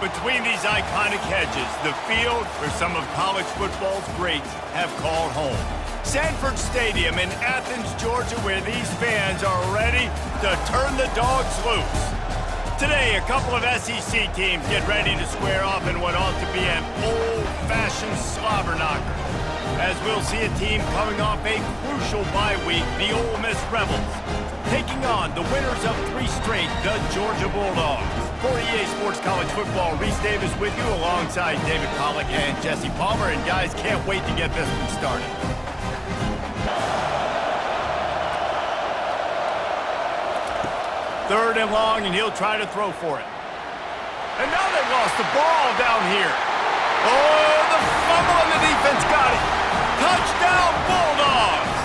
Between these iconic hedges, the field where some of college football's greats have called home. Sanford Stadium in Athens, Georgia, where these fans are ready to turn the dogs loose. Today, a couple of SEC teams get ready to square off in what ought to be an old-fashioned slobber knocker. As we'll see a team coming off a crucial bye week, the Ole Miss Rebels, taking on the winners of 3 straight, the Georgia Bulldogs. For EA Sports College Football, Reese Davis with you alongside David Pollack and Jesse Palmer. And guys, can't wait to get this one started. Third and long, and he'll try to throw for it. And now they've lost the ball down here. Oh, the fumble, and the defense got it. Touchdown, Bulldogs!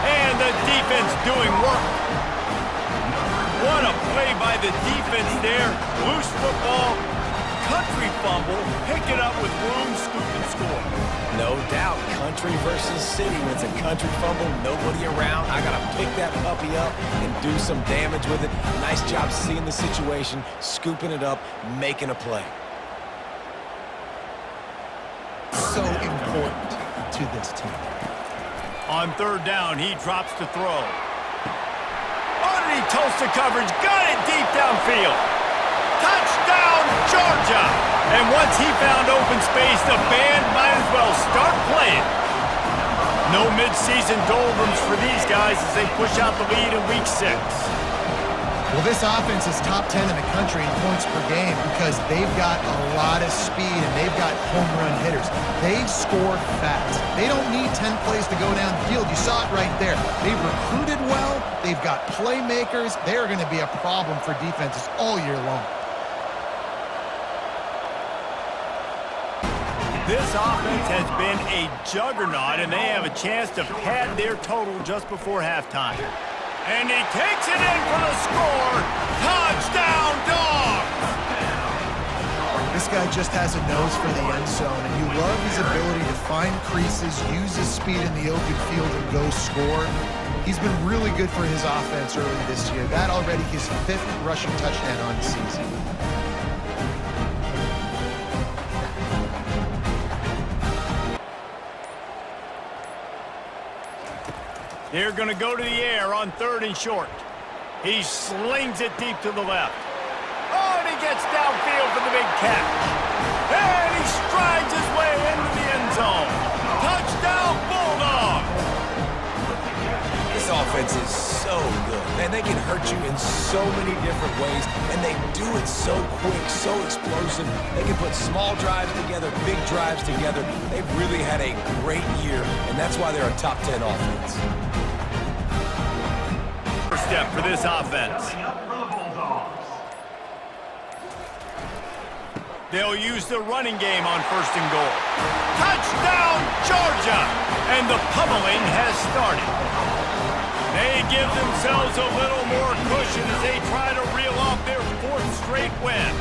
And the defense doing work. What a play by the defense there. Loose football, country fumble, pick it up with room, scoop, and score. No doubt, country versus city. When it's a country fumble, nobody around. I got to pick that puppy up and do some damage with it. Nice job seeing the situation, scooping it up, making a play. So important to this team. On third down, he drops to throw. He toasted coverage, got it deep downfield. Touchdown, Georgia! And once he found open space, the band might as well start playing. No mid-season doldrums for these guys as they push out the lead in Week 6. Well, this offense is top 10 in the country in points per game because they've got a lot of speed and they've got home run hitters. They score fast. They don't need 10 plays to go downfield. You saw it right there. They've recruited well. They've got playmakers. They're going to be a problem for defenses all year long. This offense has been a juggernaut, and they have a chance to pad their total just before halftime. And he takes it in for the score. Touchdown, Dogs! This guy just has a nose for the end zone, and you love his ability to find creases, use his speed in the open field, and go score. He's been really good for his offense early this year. That already his 5th rushing touchdown on the season. They're going to go to the air on third and short. He slings it deep to the left. Oh, and he gets downfield for the big catch. And he strides his way into the end zone. Touchdown, Bulldogs! This offense is so good. Man, they can hurt you in so many different ways, and they do it so quick, so explosive. They can put small drives together, big drives together. They've really had a great year, and that's why they're a top 10 offense. Step for this offense. They'll use the running game on first and goal. Touchdown, Georgia! And the pummeling has started. They give themselves a little more cushion as they try to reel off their 4th straight win.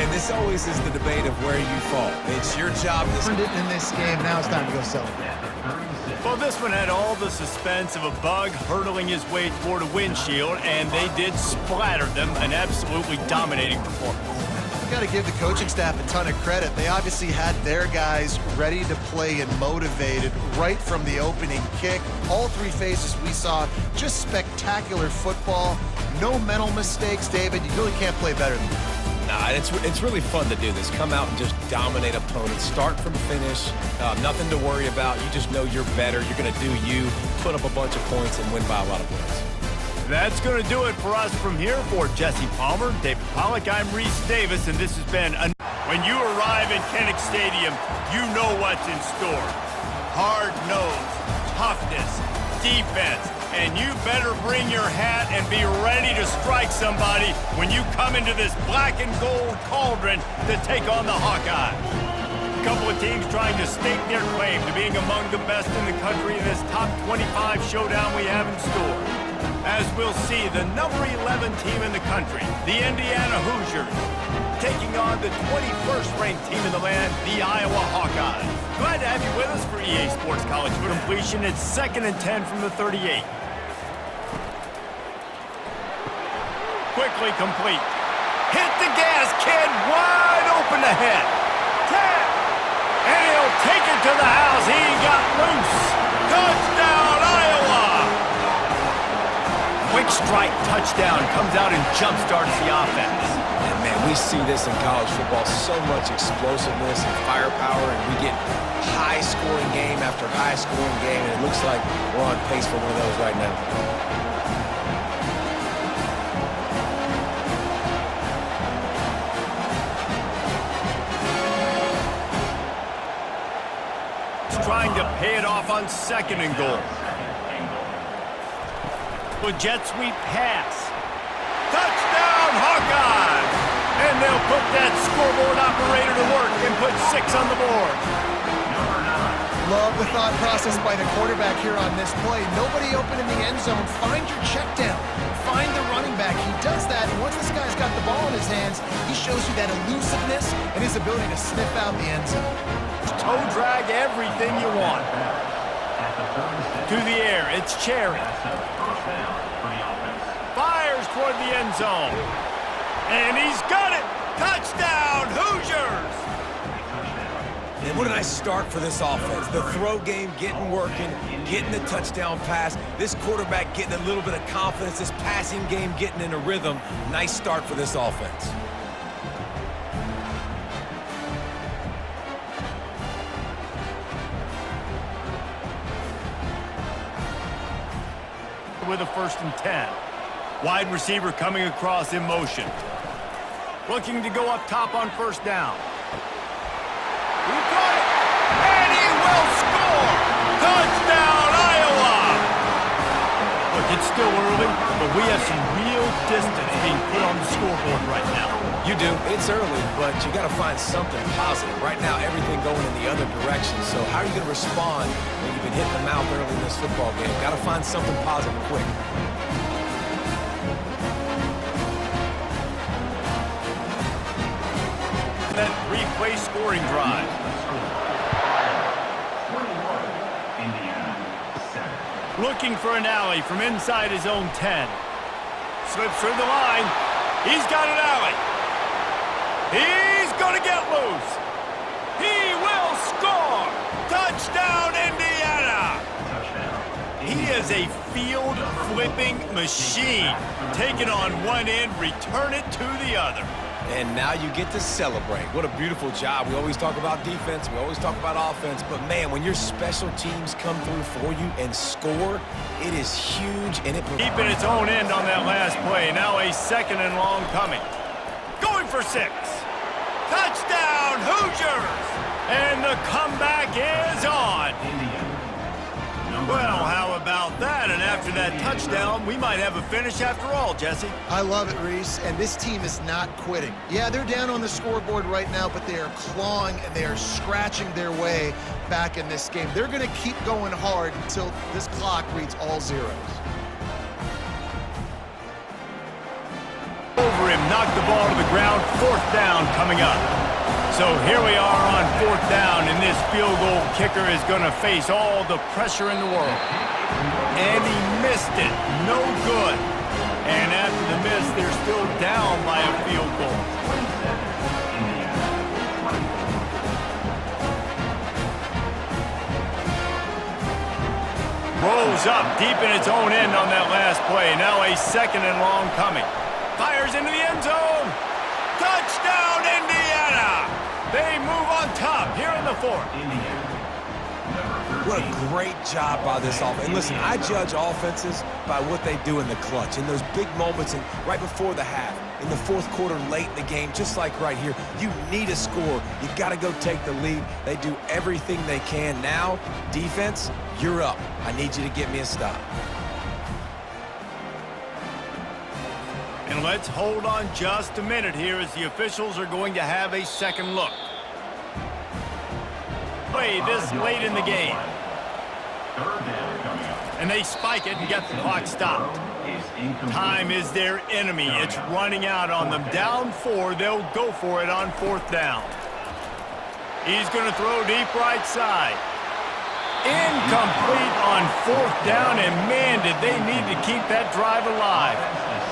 And this always is the debate of where you fall. It's your job to Earned it in this game. Now it's time to go celebrate. Well, this one had all the suspense of a bug hurtling his way toward a windshield, and they did splatter them, an absolutely dominating performance. Got to give the coaching staff a ton of credit. They obviously had their guys ready to play and motivated right from the opening kick. All 3 phases we saw, just spectacular football. No mental mistakes, David. You really can't play better than that. Nah, it's really fun to do this. Come out and just dominate opponents. Start from finish. Nothing to worry about. You just know you're better. You're going to do you, put up a bunch of points, and win by a lot of points. That's going to do it for us from here. For Jesse Palmer, David Pollack, I'm Reese Davis, and this has been When you arrive at Kinnick Stadium, you know what's in store. Hard nose, toughness, defense, and you better bring your hat and be ready to strike somebody when you come into this black and gold cauldron to take on the Hawkeyes. A couple of teams trying to stake their claim to being among the best in the country in this top 25 showdown we have in store. As we'll see, the number 11 team in the country, the Indiana Hoosiers, taking on the 21st ranked team in the land, the Iowa Hawkeyes. Glad to have you with us for EA Sports College Football. Completion, it's 2nd and 10 from the 38. Quickly complete. Hit the gas, kid. Wow! ahead. 10. And he'll take it to the house. He got loose. Touchdown, Iowa. Quick strike touchdown comes out and jump-starts the offense. And man, we see this in college football, so much explosiveness and firepower, and we get high-scoring game after high-scoring game, and it looks like we're on pace for one of those right now. Trying to pay it off on 2nd and goal. With jet sweep pass. Touchdown, Hawkeyes! And they'll put that scoreboard operator to work and put 6 on the board. Love the thought process by the quarterback here on this play. Nobody open in the end zone. Find your check down. Find the running back. He does that, and once this guy's got the ball in his hands, he shows you that elusiveness and his ability to sniff out the end zone. Toe drag, everything you want. To the air, it's Cherry. Fires toward the end zone. And he's got it! Touchdown, Hoosiers! And what a nice start for this offense. The throw game getting working, getting the touchdown pass. This quarterback getting a little bit of confidence. This passing game getting in a rhythm. Nice start for this offense. With a 1st and 10. Wide receiver coming across in motion. Looking to go up top on 1st down. He caught it, and he will score! Touchdown, Iowa! Look, it's still early, but we have some real distance being put on the scoreboard right now. You do. It's early, but you got to find something positive. Right now, everything going in the other direction. So how are you going to respond when you've been hit in the mouth early in this football game? Got to find something positive quick. That 3-play scoring drive. Looking for an alley from inside his own 10. Slips through the line. He's got an alley. He's going to get loose. He will score. Touchdown, Indiana. He is a field-flipping machine. Take it on one end, return it to the other. And now you get to celebrate. What a beautiful job. We always talk about defense. We always talk about offense. But, man, when your special teams come through for you and score, it is huge. And it keeping its own end on that last play. Now a 2nd and long coming. Going for 6. Touchdown, Hoosiers! And the comeback is on. Well, how about that? And after that touchdown, we might have a finish after all, Jesse. I love it, Reese, and this team is not quitting. Yeah, they're down on the scoreboard right now, but they are clawing and they are scratching their way back in this game. They're going to keep going hard until this clock reads all zeros. Over him, knocked the ball to the ground, 4th down coming up. So here we are on 4th down, and this field goal kicker is going to face all the pressure in the world. And he missed it. No good. And after the miss, they're still down by a field goal. Rolls up deep in its own end on that last play. Now a 2nd and long coming. Fires into the end zone. Touchdown, Indiana! They move on top here in the 4th. What a great job by this offense. And listen, I judge offenses by what they do in the clutch, in those big moments and right before the half, in the 4th quarter, late in the game, just like right here. You need a score. You got to go take the lead. They do everything they can. Now, defense, you're up. I need you to get me a stop. And let's hold on just a minute here as the officials are going to have a second look. Play this late in the game. And they spike it and get the clock stopped. Time is their enemy. It's running out on them. Down 4, they'll go for it on 4th down. He's going to throw deep right side. Incomplete on 4th down, and man, did they need to keep that drive alive.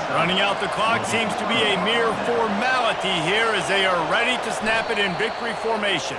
Running out the clock seems to be a mere formality here as they are ready to snap it in victory formation.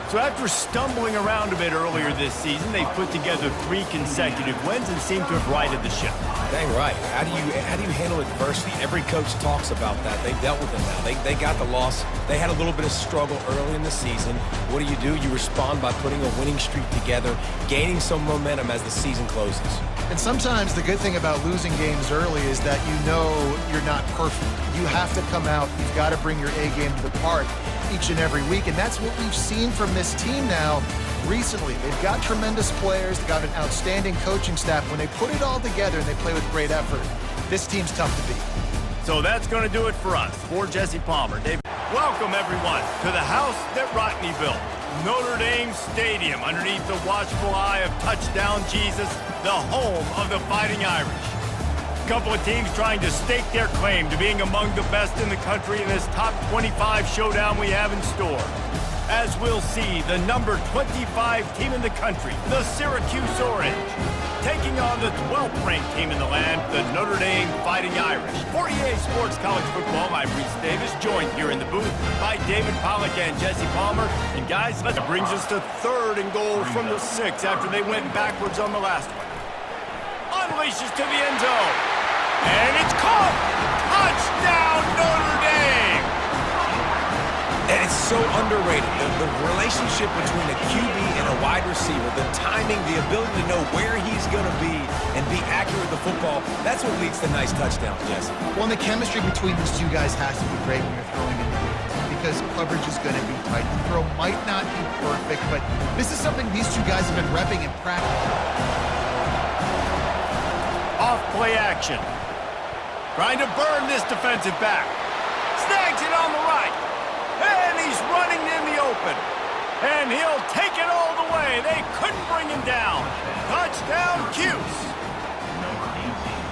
So after stumbling around a bit earlier this season, they've put together 3 consecutive wins and seem to have righted the ship. Dang right. How do you handle adversity? Every coach talks about that. They've dealt with it now. They got the loss. They had a little bit of struggle early in the season. What do? You respond by putting a winning streak together, gaining some momentum as the season closes. And sometimes the good thing about losing games early is that you know you're not perfect. You have to come out. You've got to bring your A game to the park each and every week, and that's what we've seen from this team now recently. They've got tremendous players. They've got an outstanding coaching staff. When they put it all together and they play with great effort, this team's tough to beat. So that's going to do it for us. For Jesse Palmer, David, welcome everyone to the house that Rodney built. Notre Dame Stadium, underneath the watchful eye of Touchdown Jesus, the home of the Fighting Irish. A couple of teams trying to stake their claim to being among the best in the country in this top 25 showdown we have in store. As we'll see, the number 25 team in the country, the Syracuse Orange, taking on the 12th ranked team in the land, the Notre Dame Fighting Irish. For EA Sports College Football, I'm Reese Davis, joined here in the booth by David Pollack and Jesse Palmer. And guys, that brings us to 3rd and goal from the 6 after they went backwards on the last one. Unleashes to the end zone. And it's caught! Touchdown, Notre Dame! And it's so underrated. The relationship between a QB and a wide receiver, the timing, the ability to know where he's going to be and be accurate with the football, that's what leads to nice touchdowns, Jesse. Well, and the chemistry between these two guys has to be great when you're throwing in the game because coverage is going to be tight. The throw might not be perfect, but this is something these two guys have been repping in practice. Off play action. Trying to burn this defensive back. Snags it on the right. And he's running in the open. And he'll take it all the way. They couldn't bring him down. Touchdown, Cuse.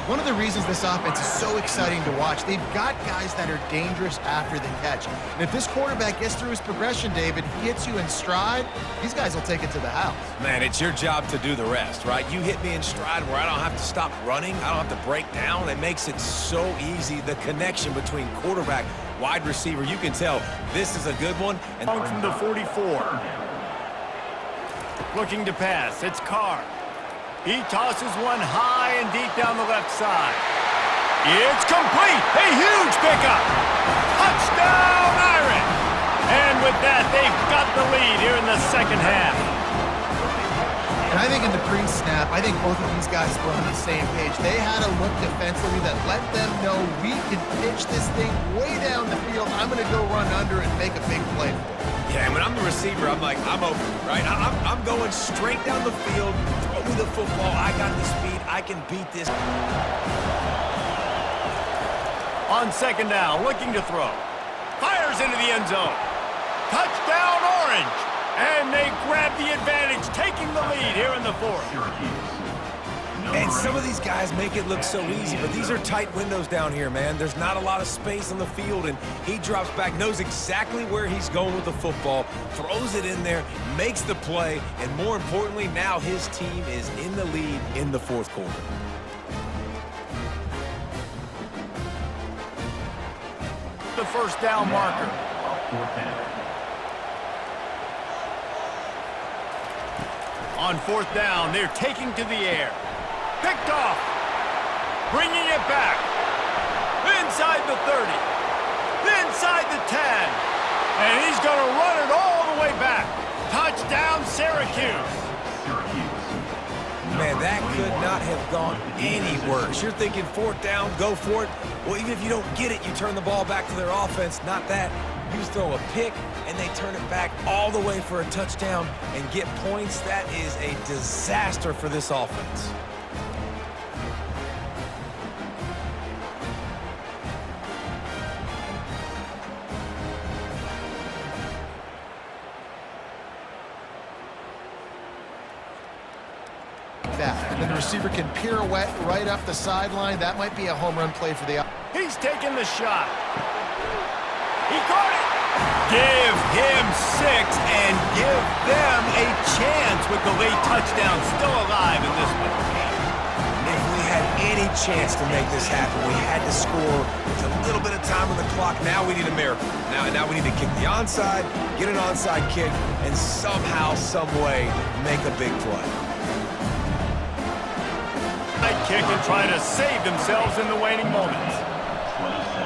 One of the reasons this offense is so exciting to watch, they've got guys that are dangerous after the catch. And if this quarterback gets through his progression, David, he hits you in stride, these guys will take it to the house. Man, it's your job to do the rest, right? You hit me in stride where I don't have to stop running. I don't have to break down. It makes it so easy. The connection between quarterback, wide receiver, you can tell this is a good one. And from the 44. Looking to pass. It's Carr. He tosses one high and deep down the left side. It's complete! A huge pickup! Touchdown, Irish! And with that, they've got the lead here in the second half. And I think in the pre-snap, I think both of these guys were on the same page. They had a look defensively that let them know we can pitch this thing way down the field. I'm going to go run under and make a big play for it. Yeah, and when I'm the receiver, I'm like, I'm open, right? I'm going straight down the field. Throw me the football. I got the speed. I can beat this. On second down, looking to throw. Fires into the end zone. Touchdown, Orange! And they grab the advantage, taking the lead here in the 4th. And some of these guys make it look so easy, but these are tight windows down here, man. There's not a lot of space on the field, and he drops back, knows exactly where he's going with the football, throws it in there, makes the play, and more importantly, now his team is in the lead in the 4th quarter. The first down marker. On 4th down, they're taking to the air. Picked off. Bringing it back. Inside the 30. Inside the 10. And he's going to run it all the way back. Touchdown, Syracuse. Man, that could not have gone any worse. You're thinking 4th down, go for it. Well, even if you don't get it, you turn the ball back to their offense. Not that. You throw a pick, and they turn it back all the way for a touchdown and get points. That is a disaster for this offense. And then the receiver can pirouette right up the sideline. That might be a home run play for the... He's taking the shot. He caught it. Give him 6 and give them a chance with the late touchdown still alive in this one. If we had any chance to make this happen. We had to score with a little bit of time on the clock. Now we need a miracle. Now we need to kick the onside, get an onside kick, and somehow, some way, make a big play. Kick and try to save themselves in the waning moments.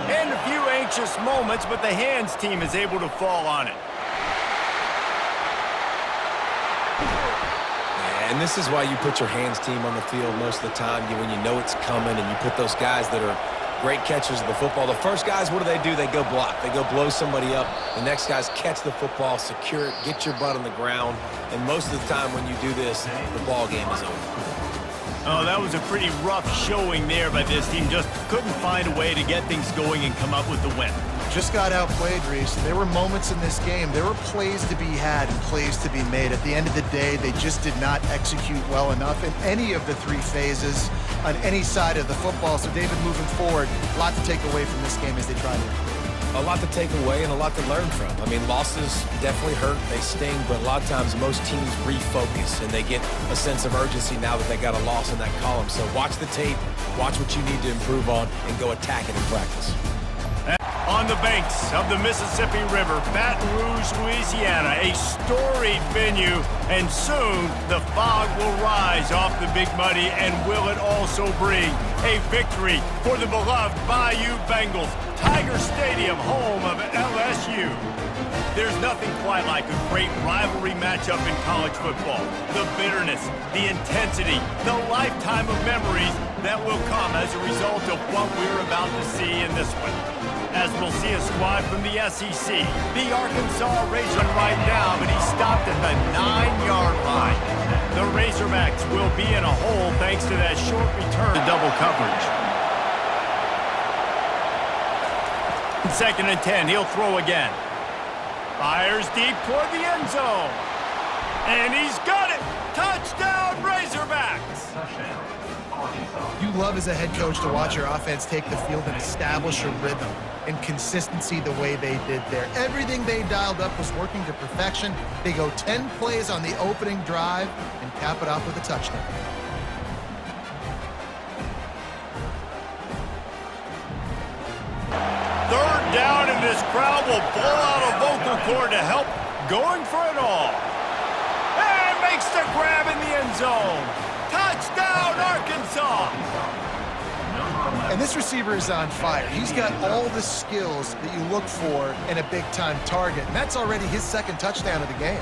And a few anxious moments, but the hands team is able to fall on it. And this is why you put your hands team on the field most of the time when you know it's coming, and you put those guys that are great catchers of the football. The first guys, what do? They go block. They go blow somebody up. The next guys catch the football, secure it, get your butt on the ground. And most of the time when you do this, the ball game is over. Oh, that was a pretty rough showing there by this team. Just couldn't find a way to get things going and come up with the win. Just got outplayed, Reese. There were moments in this game. There were plays to be had and plays to be made. At the end of the day, they just did not execute well enough in any of the three phases on any side of the football. So, David, moving forward, a lot to take away from this game as they try to improve. A lot to take away and a lot to learn from. I mean, losses definitely hurt, they sting, but a lot of times most teams refocus and they get a sense of urgency now that they got a loss in that column. So watch the tape, watch what you need to improve on, and go attack it in practice. On the banks of the Mississippi River, Baton Rouge, Louisiana, a storied venue, and soon the fog will rise off the Big Muddy, and will it also bring a victory for the beloved Bayou Bengals, Tiger Stadium, home of LSU. There's nothing quite like a great rivalry matchup in college football. The bitterness, the intensity, the lifetime of memories that will come as a result of what we're about to see in this one. As we'll see a squad from the SEC. The Arkansas Razor right now, but he stopped at the 9-yard line. The Razorbacks will be in a hole thanks to that short return to double coverage. 2nd and 10, he'll throw again. Fires deep toward the end zone. And he's got it! Touchdown, Razorbacks! You love as a head coach to watch your offense take the field and establish a rhythm and consistency the way they did there. Everything they dialed up was working to perfection. They go 10 plays on the opening drive and cap it off with a touchdown. Third down, and this crowd will blow out a vocal cord to help, going for it all. And makes the grab in the end zone. Touchdown, Arkansas! And this receiver is on fire. He's got all the skills that you look for in a big-time target, and that's already his 2nd touchdown of the game.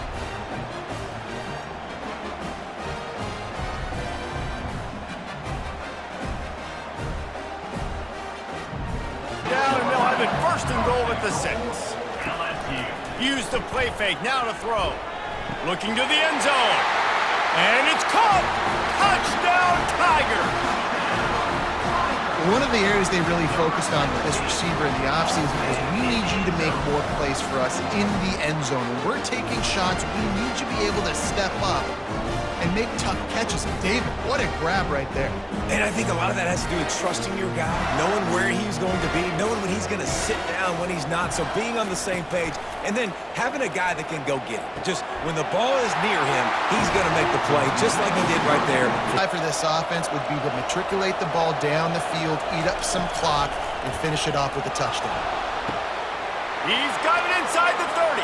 Down, and they'll have it 1st and goal at the 6. Use the play fake, now to throw. Looking to the end zone. And it's caught! Touchdown, Tigers! One of the areas they really focused on with this receiver in the offseason was we need you to make more plays for us in the end zone. When we're taking shots, we need you to be able to step up and make tough catches. And David, what a grab right there. And I think a lot of that has to do with trusting your guy, knowing where he's going to be, knowing when he's going to sit down, when he's not. So being on the same page, and then having a guy that can go get it. Just when the ball is near him, he's going to make the play, just like he did right there. For this offense would be to matriculate the ball down the field, eat up some clock, and finish it off with a touchdown. He's got it inside the 30.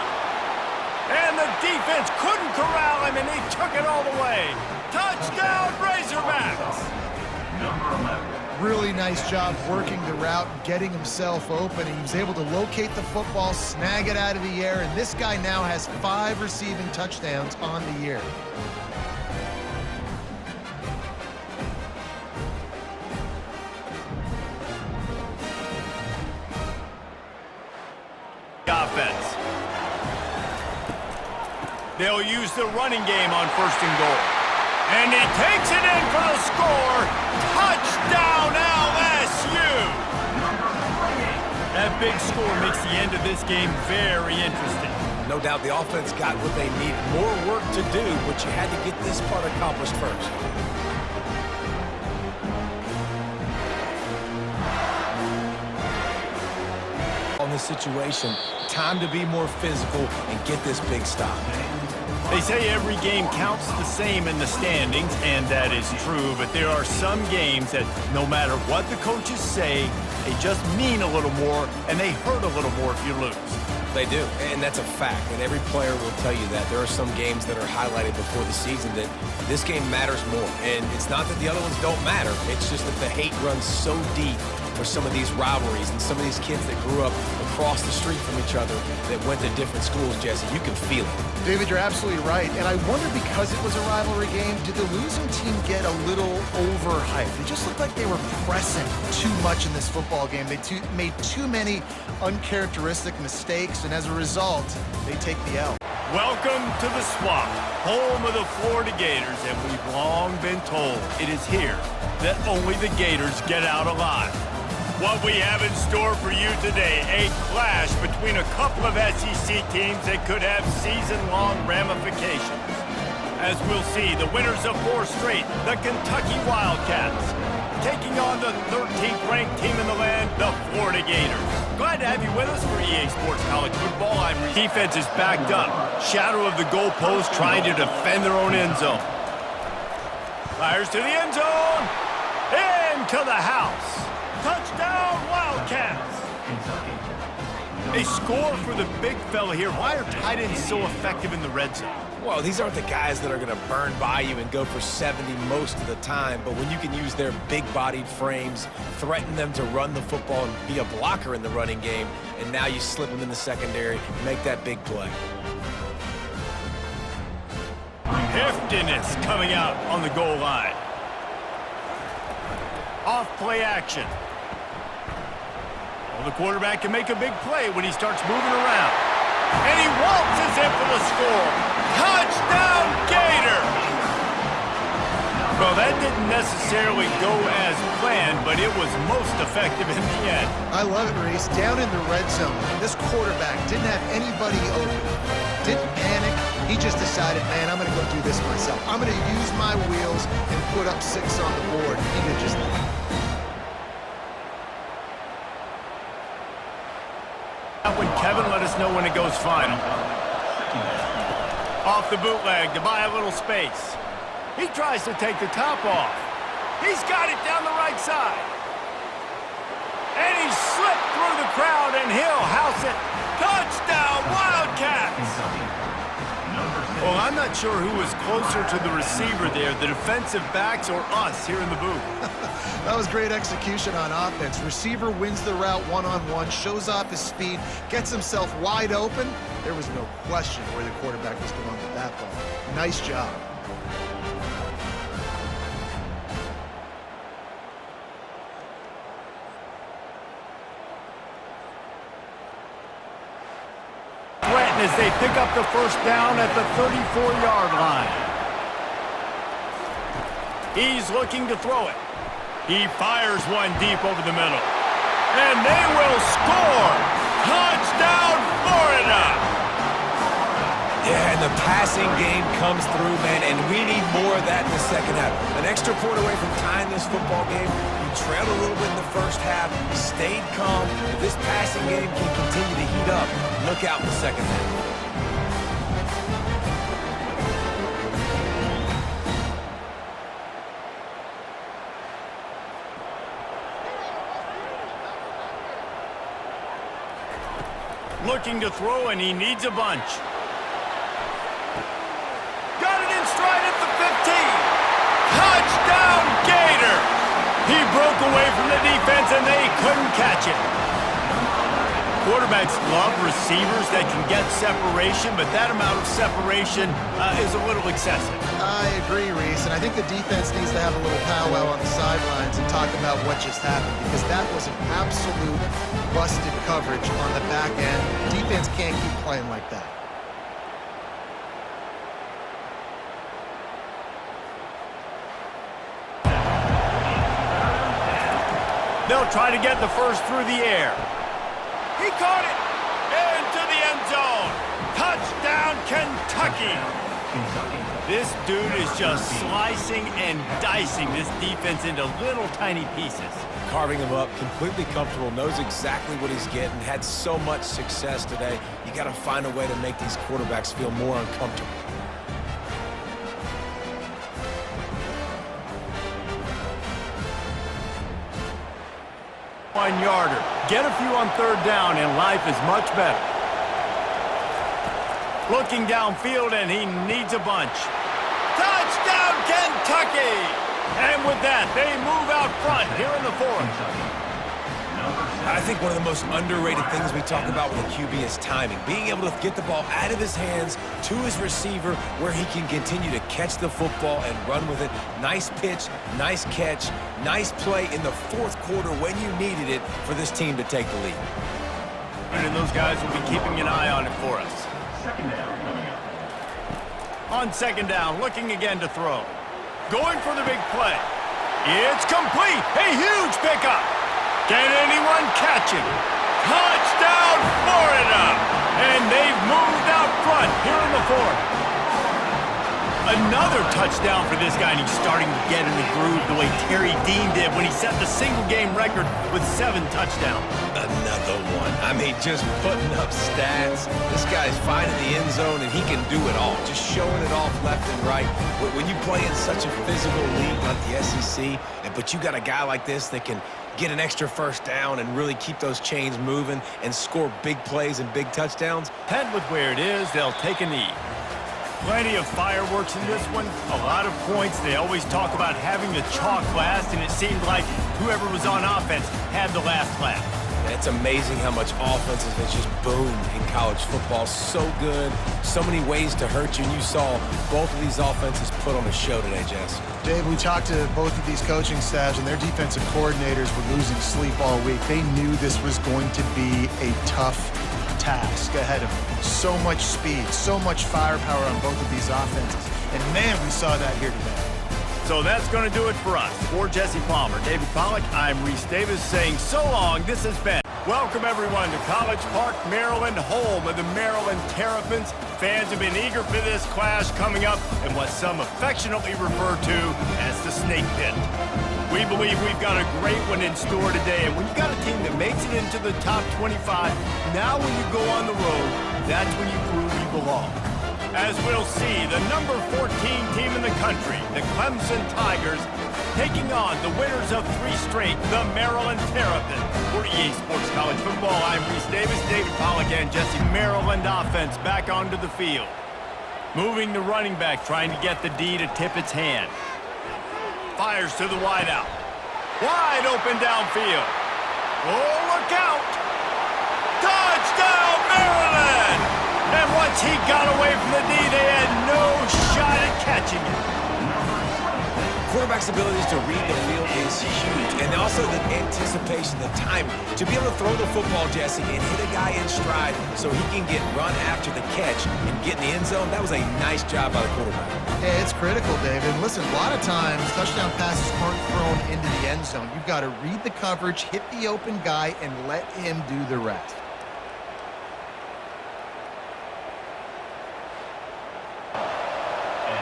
And the defense couldn't corral him, and he took it all the way. Touchdown, Razorbacks! Really nice job working the route, getting himself open. He was able to locate the football, snag it out of the air, and this guy now has 5 receiving touchdowns on the year. Offense. They'll use the running game on 1st and goal. And he takes it in for the score. Touchdown, LSU! That big score makes the end of this game very interesting. No doubt the offense got what they need. More work to do, but you had to get this part accomplished first. On this situation, time to be more physical and get this big stop. They say every game counts the same in the standings, and that is true, but there are some games that no matter what the coaches say, they just mean a little more, and they hurt a little more if you lose. They do, and that's a fact, and every player will tell you that. There are some games that are highlighted before the season that this game matters more, and it's not that the other ones don't matter. It's just that the hate runs so deep for some of these rivalries and some of these kids that grew up across the street from each other that went to different schools, Jesse. You can feel it. David, you're absolutely right. And I wonder, because it was a rivalry game, did the losing team get a little overhyped? It just looked like they were pressing too much in this football game. They made too many uncharacteristic mistakes, and as a result, they take the L. Welcome to the Swamp, home of the Florida Gators, and we've long been told it is here that only the Gators get out alive. What we have in store for you today, a clash between a couple of SEC teams that could have season-long ramifications. As we'll see, the winners of 4 straight, the Kentucky Wildcats, taking on the 13th ranked team in the land, the Florida Gators. Glad to have you with us for EA Sports College Football. Defense is backed up. Shadow of the goalpost trying to defend their own end zone. Fires to the end zone. Into the house. Touchdown, Wildcats! They score for the big fella here. Why are tight ends so effective in the red zone? Well, these aren't the guys that are going to burn by you and go for 70 most of the time, but when you can use their big-bodied frames, threaten them to run the football and be a blocker in the running game, and now you slip them in the secondary, make that big play. Heftiness coming out on the goal line. Off play action. Well, the quarterback can make a big play when he starts moving around. And he waltzes in for the score. Touchdown, Gators! Well, that didn't necessarily go as planned, but it was most effective in the end. I love it, Reese. Down in the red zone, this quarterback didn't have anybody open. Didn't panic. He just decided, man, I'm going to go do this myself. I'm going to use my wheels and put up 6 on the board. He did just that. When Kevin let us know when it goes final. Off the bootleg to buy a little space. He tries to take the top off. He's got it down the right side. And he slipped through the crowd, and he'll house it. Touchdown, Wildcats! Well, I'm not sure who was closer to the receiver there, the defensive backs or us here in the booth. That was great execution on offense. Receiver wins the route one-on-one, shows off his speed, gets himself wide open. There was no question where the quarterback was going with that ball. Nice job. As they pick up the first down at the 34-yard line. He's looking to throw it. He fires one deep over the middle. And they will score! Touchdown, Florida! Yeah, and the passing game comes through, man, and we need more of that in the second half. An extra point away from tying this football game. You trailed a little bit in the first half, stayed calm. If this passing game can continue to heat up, look out in the second half. Looking to throw, and he needs a bunch. Got it in stride at the 15. Touchdown, Gators! He broke away from the defense, and they couldn't catch it. Quarterbacks love receivers that can get separation, but that amount of separation is a little excessive. I agree, Reese, and I think the defense needs to have a little powwow on the sidelines and talk about what just happened, because that was an absolute busted coverage on the back end. Defense can't keep playing like that. They'll try to get the first through the air. He caught it into the end zone. Touchdown, Kentucky. This dude is just slicing and dicing this defense into little tiny pieces. Carving him up, completely comfortable, knows exactly what he's getting, had so much success today. You got to find a way to make these quarterbacks feel more uncomfortable. 1-yarder. Get a few on third down, and life is much better. Looking downfield, and he needs a bunch. Touchdown, Kentucky! And with that, they move out front here in the fourth. I think one of the most underrated things we talk about with a QB is timing. Being able to get the ball out of his hands to his receiver where he can continue to catch the football and run with it. Nice pitch, nice catch, nice play in the fourth quarter when you needed it for this team to take the lead. And those guys will be keeping an eye on it for us. On second down, looking again to throw. Going for the big play. It's complete. A huge pickup. Can anyone catch him? Touchdown, Florida! And they've moved out front here in the fourth. Another touchdown for this guy, and he's starting to get in the groove the way Terry Dean did when he set the single-game record with 7 touchdowns. Another one. I mean, just putting up stats. This guy's finding the end zone, and he can do it all. Just showing it off left and right. When you play in such a physical league like the SEC, but you got a guy like this that can get an extra first down and really keep those chains moving and score big plays and big touchdowns. Head with where it is, they'll take a knee. Plenty of fireworks in this one, a lot of points. They always talk about having the chalk last, and it seemed like whoever was on offense had the last laugh. It's amazing how much offenses have just boomed in college football. So good, so many ways to hurt you, and you saw both of these offenses put on a show today, Jess. Dave, we talked to both of these coaching staffs, and their defensive coordinators were losing sleep all week. They knew this was going to be a tough task ahead of them. So much speed, so much firepower on both of these offenses. And man, we saw that here today. So that's going to do it for us. For Jesse Palmer, David Pollack, I'm Reese Davis saying so long. This has been welcome everyone to College Park, Maryland, home of the Maryland Terrapins. Fans have been eager for this clash coming up in what some affectionately refer to as the Snake Pit. We believe we've got a great one in store today, and when you've got a team that makes it into the top 25, now when you go on the road, that's when you prove you belong. As we'll see, the number 14 team in the country, the Clemson Tigers, taking on the winners of 3 straight, the Maryland Terrapins. For EA Sports College Football, I'm Reese Davis, David Pollack, and Jesse. Maryland offense back onto the field. Moving the running back, trying to get the D to tip its hand. Fires to the wideout. Wide open downfield. Oh, look out! Touchdown, Maryland! And once he got away from the D, they had no shot at catching it. Quarterback's abilities to read the field is huge, and also the anticipation, the timing. To be able to throw the football, Jesse, and hit a guy in stride so he can get run after the catch and get in the end zone, that was a nice job by the quarterback. Yeah, it's critical, David. Listen, a lot of times, touchdown passes aren't thrown into the end zone. You've got to read the coverage, hit the open guy, and let him do the rest.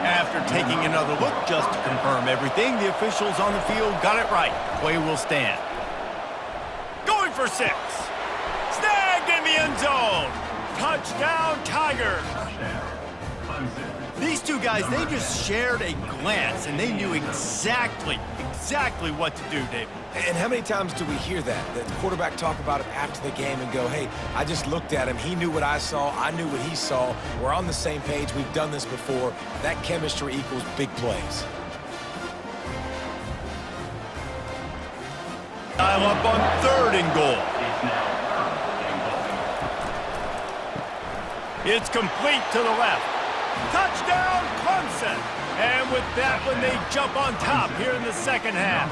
After taking another look just to confirm everything, the officials on the field got it right. Play will stand. Going for 6. Snagged in the end zone. Touchdown, Tigers. These two guys, they just shared a glance, and they knew exactly what to do, David. And how many times do we hear that? The quarterback talk about it after the game and go, hey, I just looked at him. He knew what I saw. I knew what he saw. We're on the same page. We've done this before. That chemistry equals big plays. Dial up on 3rd and goal. It's complete to the left. Touchdown, Clemson! And with that one, they jump on top here in the second half.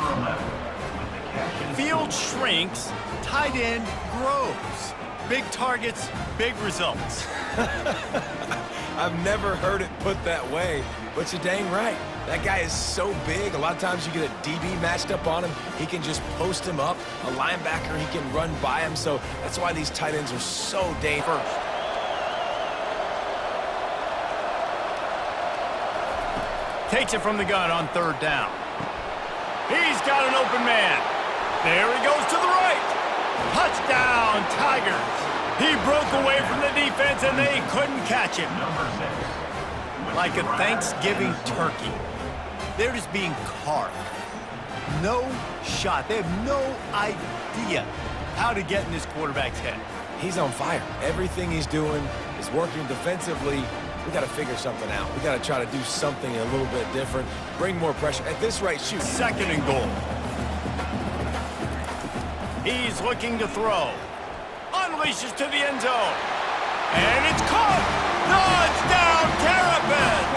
Field shrinks, tight end grows. Big targets, big results. I've never heard it put that way, but you're dang right. That guy is so big. A lot of times you get a DB matched up on him. He can just post him up. A linebacker, he can run by him. So that's why these tight ends are so dangerous. Takes it from the gun on 3rd down. He's got an open man. There he goes to the right. Touchdown, Tigers. He broke away from the defense, and they couldn't catch him. Like a Thanksgiving turkey, they're just being carved. no shot. They have no idea how to get in this quarterback's head. He's on fire. Everything he's doing is working defensively. We got to figure something out. We got to try to do something a little bit different, bring more pressure. At this rate, shoot. 2nd and goal. He's looking to throw. Unleashes to the end zone. And it's caught. Touchdown, Terrapins!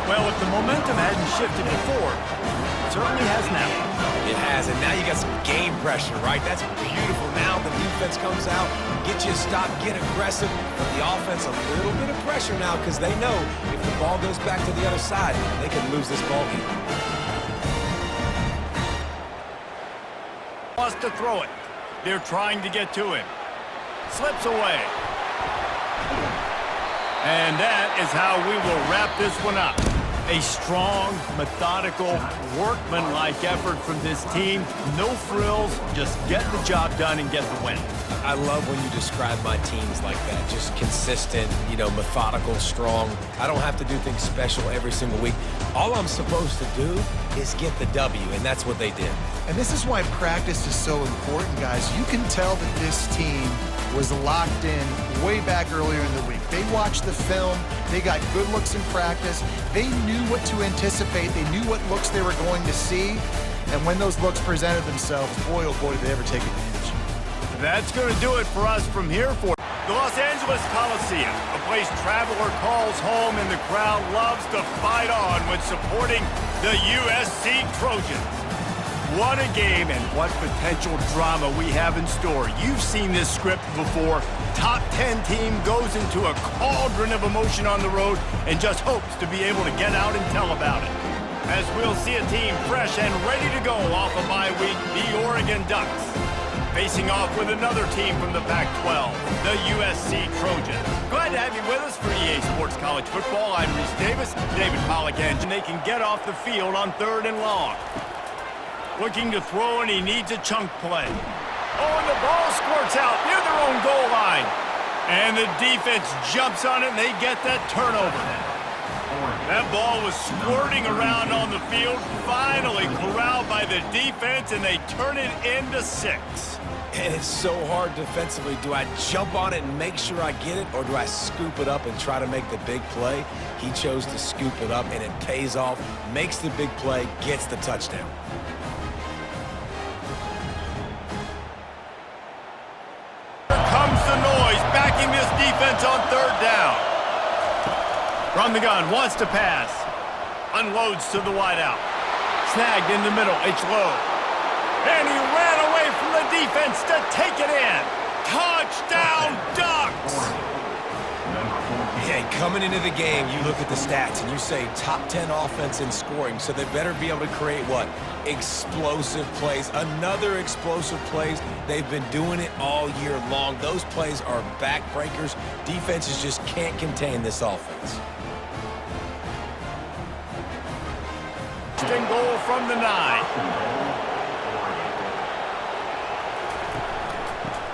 Well, if the momentum hadn't shifted before, it certainly has now. It has, and now you got some game pressure, right? That's beautiful. Now the defense comes out, get you a stop, get aggressive, but the offense a little bit of pressure now because they know if the ball goes back to the other side, they could lose this ball game. Wants to throw it. They're trying to get to him. Slips away. And that is how we will wrap this one up. A strong, methodical, workmanlike effort from this team. No frills, just get the job done and get the win. I love when you describe my teams like that. Just consistent, methodical, strong. I don't have to do things special every single week. All I'm supposed to do is get the W, and that's what they did. And this is why practice is so important, guys. You can tell that this team was locked in way back earlier in the week. They watched the film. They got good looks in practice. They knew what to anticipate. They knew what looks they were going to see. And when those looks presented themselves, boy, oh boy, did they ever take advantage. That's going to do it for us from here for the Los Angeles Coliseum, a place traveler calls home and the crowd loves to fight on when supporting the USC Trojans. What a game and what potential drama we have in store. You've seen this script before. Top 10 team goes into a cauldron of emotion on the road and just hopes to be able to get out and tell about it. As we'll see a team fresh and ready to go off a bye week, the Oregon Ducks. Facing off with another team from the Pac-12, the USC Trojans. Glad to have you with us for EA Sports College Football. I'm Reese Davis, David Pollack, and they can get off the field on 3rd and long. Looking to throw, and he needs a chunk play. Oh, and the ball squirts out near their own goal line. And the defense jumps on it, and they get that turnover. That ball was squirting around on the field, finally corralled by the defense, and they turn it into 6. And it's so hard defensively. Do I jump on it and make sure I get it, or do I scoop it up and try to make the big play? He chose to scoop it up, and it pays off, makes the big play, gets the touchdown. Here comes the noise, backing this defense on 3rd down. From the gun, wants to pass. Unloads to the wideout. Snagged in the middle, it's low. And he ran away from the defense to take it in. Touchdown, Ducks! Yeah, coming into the game, you look at the stats and you say top 10 offense in scoring, so they better be able to create what? Explosive plays. Another explosive plays. They've been doing it all year long. Those plays are backbreakers. Defenses just can't contain this offense. And goal from the 9.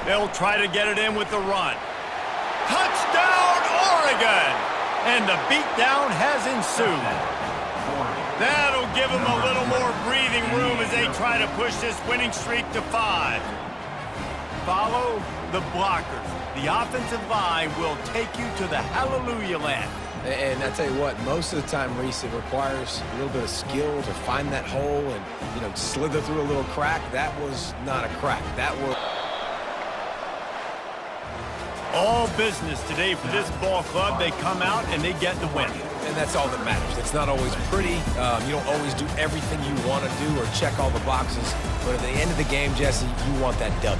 They'll try to get it in with the run. Touchdown, Oregon! And the beatdown has ensued. That'll give them a little more breathing room as they try to push this winning streak to 5. Follow the blockers. The offensive line will take you to the hallelujah land. And I tell you what, most of the time, Reese, it requires a little bit of skill to find that hole and, slither through a little crack. That was not a crack. That was all business today for this ball club. They come out and they get the win. And that's all that matters. It's not always pretty. You don't always do everything you want to do or check all the boxes. But at the end of the game, Jesse, you want that W.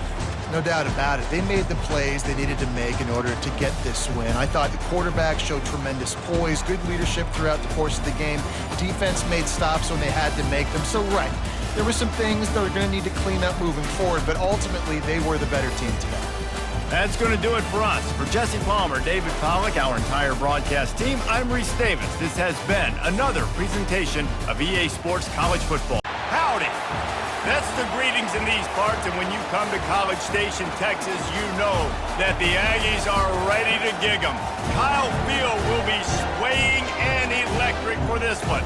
No doubt about it. They made the plays they needed to make in order to get this win. I thought the quarterback showed tremendous poise, good leadership throughout the course of the game. Defense made stops when they had to make them. So, right, there were some things that are going to need to clean up moving forward, but ultimately they were the better team today. That's going to do it for us. For Jesse Palmer, David Pollack, our entire broadcast team, I'm Reese Davis. This has been another presentation of EA Sports College Football. Howdy! That's the greetings in these parts, and when you come to College Station, Texas, you know that the Aggies are ready to gig 'em. Kyle Field will be swaying and electric for this one.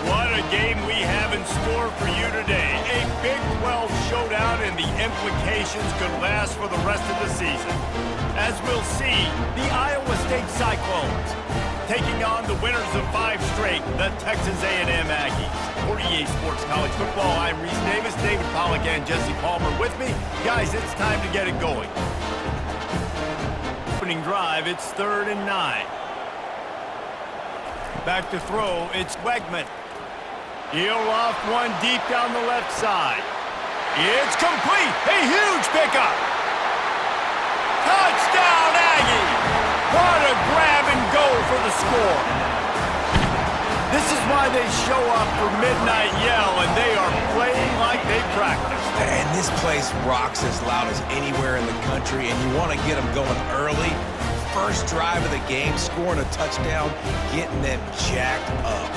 What a game we have in store for you today. A Big 12 showdown, and the implications could last for the rest of the season. As we'll see, the Iowa State Cyclones taking on the winners of 5 straight, the Texas A&M Aggies. For EA Sports College Football, I'm Reese Davis, David Pollack, and Jesse Palmer with me. Guys, it's time to get it going. Opening drive, it's 3rd and 9. Back to throw, it's Wegman. He'll loft one deep down the left side. It's complete. A huge pickup. Touchdown, Aggie. What a grab and go for the score. This is why they show up for Midnight Yell, and they are playing like they practiced. And this place rocks as loud as anywhere in the country, and you want to get them going early. First drive of the game, scoring a touchdown, getting them jacked up.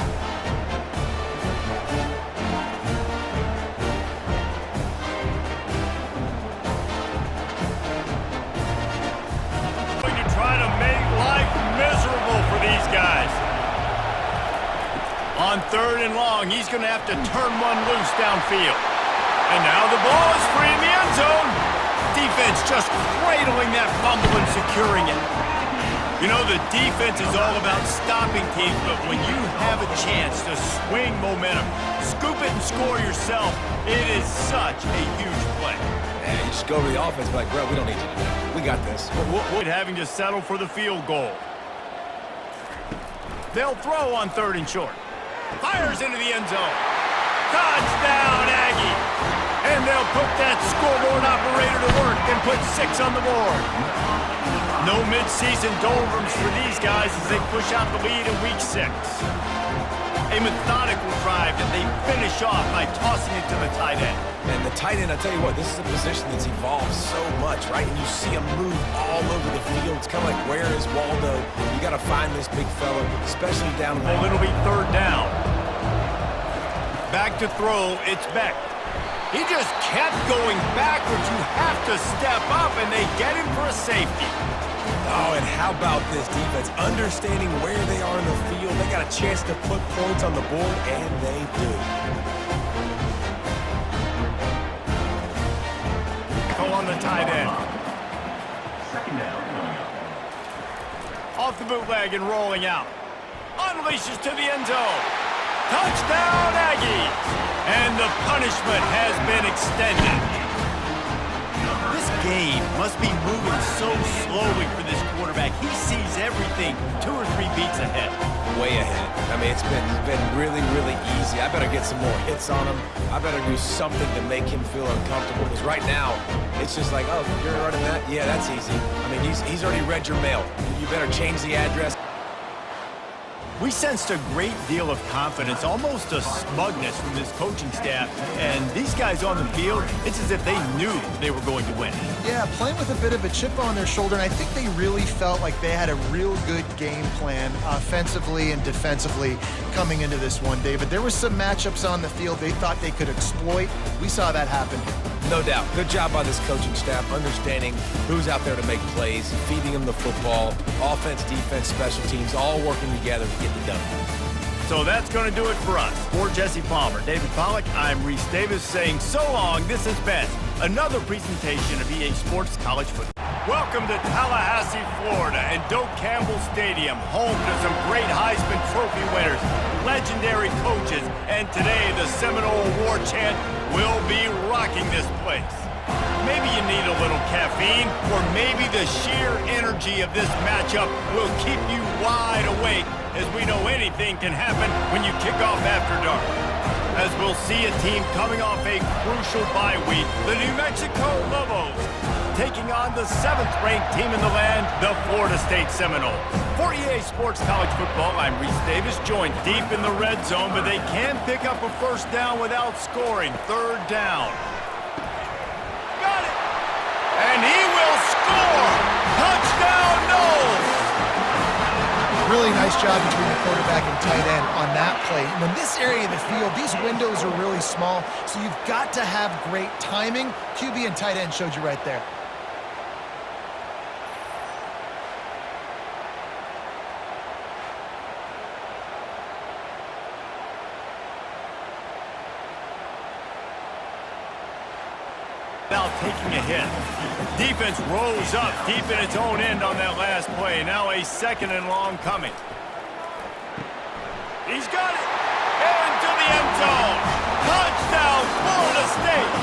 Going to try to make life miserable for these guys. On 3rd and long, he's going to have to turn one loose downfield. And now the ball is free in the end zone. Defense just cradling that fumble and securing it. You know, the defense is all about stopping teams, but when you have a chance to swing momentum, scoop it and score yourself, it is such a huge play. And you just go to the offense like, bro, we don't need you to do that. We got this. Having to settle for the field goal. They'll throw on 3rd and short. Fires into the end zone. Touchdown, Aggie. And they'll put that scoreboard operator to work and put 6 on the board. No midseason doldrums for these guys as they push out the lead in week 6. A methodical drive that they finish off by tossing it to the tight end. And the tight end, I tell you what, this is a position that's evolved so much, right? And you see him move all over the field. It's kind of like, where is Waldo? You got to find this big fella, especially down the Well, it'll be 3rd down. Back to throw, it's Beck. He just kept going backwards. You have to step up, and they get him for a safety. Oh, and how about this defense? Understanding where they are in the field. They got a chance to put points on the board, and they do. Go on the tight end. Off the bootleg and rolling out. Unleashes to the end zone. Touchdown, Aggies! And the punishment has been extended. This game must be moving so slowly for this quarterback. He sees everything 2 or 3 beats ahead. Way ahead. I mean, it's been really, really easy. I better get some more hits on him. I better do something to make him feel uncomfortable. Because right now, it's just like, oh, you're running that? Yeah, that's easy. I mean, he's already read your mail. You better change the address. We sensed a great deal of confidence, almost a smugness from this coaching staff. And these guys on the field, it's as if they knew they were going to win. Yeah, playing with a bit of a chip on their shoulder, and I think they really felt like they had a real good game plan offensively and defensively coming into this one, David. There were some matchups on the field they thought they could exploit. We saw that happen. No doubt. Good job by this coaching staff, understanding who's out there to make plays, feeding them the football, offense, defense, special teams, all working together to get the done. So that's going to do it for us. For Jesse Palmer, David Pollack, I'm Reese Davis saying so long. This has been another presentation of EA Sports College Football. Welcome to Tallahassee, Florida, and Doak Campbell Stadium, home to some great Heisman Trophy winners, legendary coaches, and today the Seminole War Chant will be rocking this place. Maybe you need a little caffeine, or maybe the sheer energy of this matchup will keep you wide awake, as we know anything can happen when you kick off after dark. As we'll see a team coming off a crucial bye week, the New Mexico Lobos, taking on the 7th-ranked team in the land, the Florida State Seminoles. For EA Sports College Football, I'm Reese Davis, joined deep in the red zone, but they can pick up a 1st down without scoring. 3rd down. Got it! And he will score! Touchdown, Noles! Really nice job between the quarterback and tight end on that play. In this area of the field, these windows are really small, so you've got to have great timing. QB and tight end showed you right there. without taking a hit. Defense rose up deep in its own end on that last play. Now a 2nd and long coming. He's got it. Into the end zone. Touchdown, Florida State.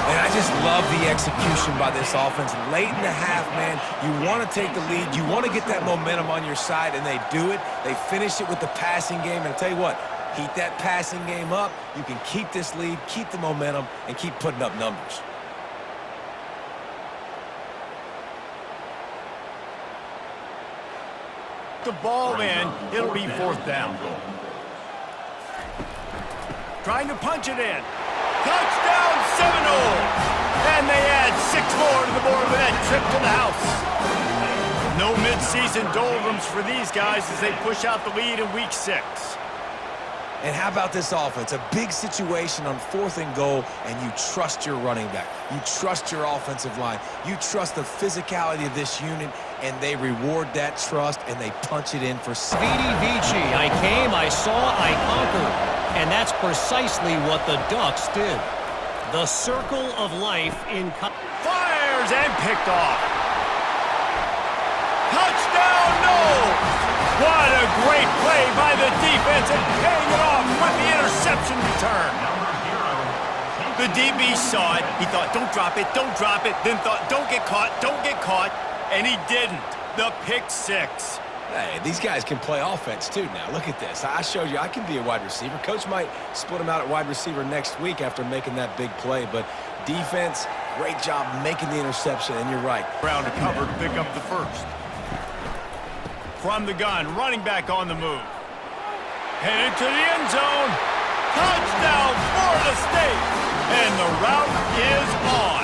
And I just love the execution by this offense. Late in the half, man, you want to take the lead. You want to get that momentum on your side, and they do it. They finish it with the passing game. And I'll tell you what, keep that passing game up. You can keep this lead, keep the momentum, and keep putting up numbers. The ball in, it'll be 4th down. Trying to punch it in. Touchdown, Seminoles! And they add 6 more to the board with that trip to the house. No midseason doldrums for these guys as they push out the lead in week 6. And how about this offense? A big situation on 4th and goal, and you trust your running back. You trust your offensive line. You trust the physicality of this unit, and they reward that trust, and they punch it in for Vidi Vici. I came, I saw, I conquered. And that's precisely what the Ducks did. The circle of life in... Fires and picked off. Touchdown, Knowles! What a great play by the defense and paying it off with the interception return. The DB saw it. He thought, don't drop it, then thought, don't get caught, and he didn't. The pick 6. Hey, these guys can play offense too now. Look at this. I showed you I can be a wide receiver. Coach might split him out at wide receiver next week after making that big play, but defense, great job making the interception, and you're right. Brown to cover to pick up the 1st. From the gun, running back on the move. Headed to the end zone. Touchdown, Florida State! And the route is on.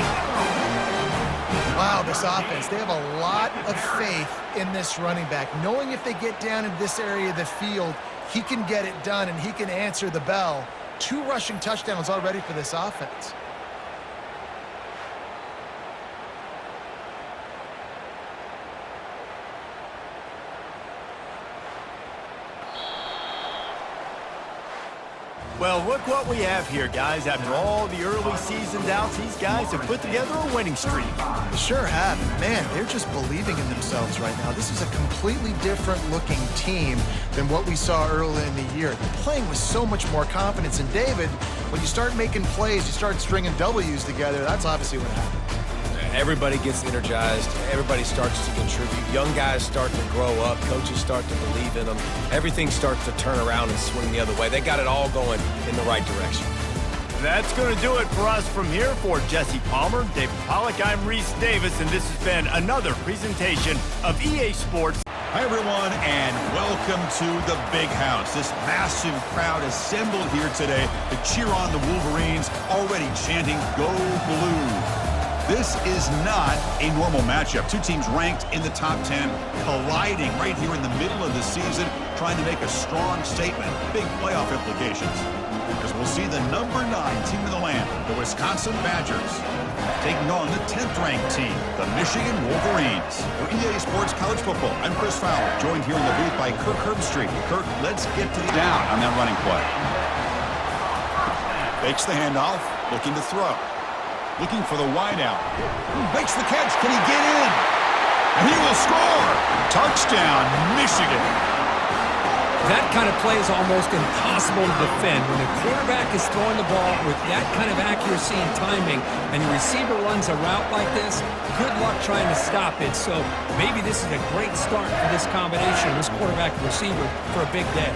Wow, this offense, they have a lot of faith in this running back, knowing if they get down in this area of the field, he can get it done and he can answer the bell. 2 rushing touchdowns already for this offense. Well, look what we have here, guys. After all the early season doubts, these guys have put together a winning streak. They sure have. Man, they're just believing in themselves right now. This is a completely different looking team than what we saw early in the year. They're playing with so much more confidence. And David, when you start making plays, you start stringing W's together, that's obviously what happened. Everybody gets energized. Everybody starts to contribute. Young guys start to grow up. Coaches start to believe in them. Everything starts to turn around and swing the other way. They got it all going in the right direction. That's going to do it for us from here. For Jesse Palmer, David Pollack, I'm Reese Davis, and this has been another presentation of EA Sports. Hi, everyone, and welcome to the Big House. This massive crowd assembled here today to cheer on the Wolverines, already chanting, "Go Blue." This is not a normal matchup. 2 teams ranked in the top 10, colliding right here in the middle of the season, trying to make a strong statement. Big playoff implications. Because we'll see the number 9 team in the land, the Wisconsin Badgers, taking on the 10th-ranked team, the Michigan Wolverines. For EA Sports College Football, I'm Chris Fowler, joined here in the booth by Kirk Herbstreit. Kirk, let's get to the down on that running play. Fakes the handoff, looking to throw. Looking for the wideout. Makes the catch. Can he get in? And he will score. Touchdown, Michigan. That kind of play is almost impossible to defend. When the quarterback is throwing the ball with that kind of accuracy and timing, and the receiver runs a route like this, good luck trying to stop it. So maybe this is a great start for this combination, this quarterback and receiver, for a big day.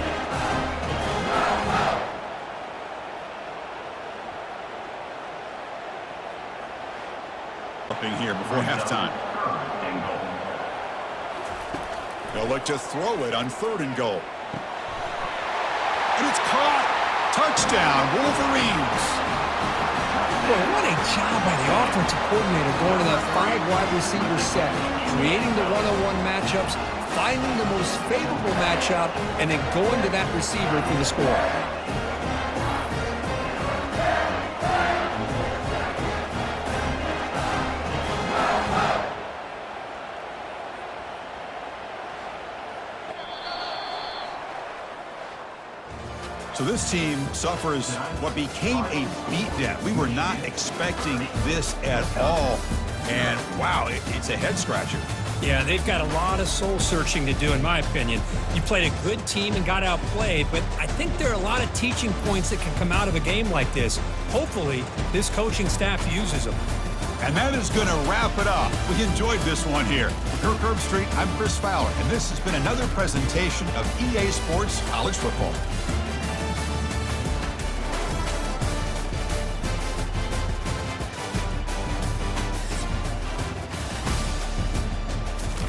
Here before halftime. They'll look to throw it on 3rd and goal. And it's caught. Touchdown, Wolverines. Boy, what a job by the offensive coordinator going to that 5 wide receiver set, creating the one-on-one matchups, finding the most favorable matchup, and then going to that receiver for the score. So So this team suffers what became a beatdown. We were not expecting this at all. And, wow, it's a head-scratcher. Yeah, they've got a lot of soul-searching to do, in my opinion. You played a good team and got outplayed, but I think there are a lot of teaching points that can come out of a game like this. Hopefully, this coaching staff uses them. And that is going to wrap it up. We enjoyed this one here. For Kirk Herbstreit, I'm Chris Fowler, and this has been another presentation of EA Sports College Football.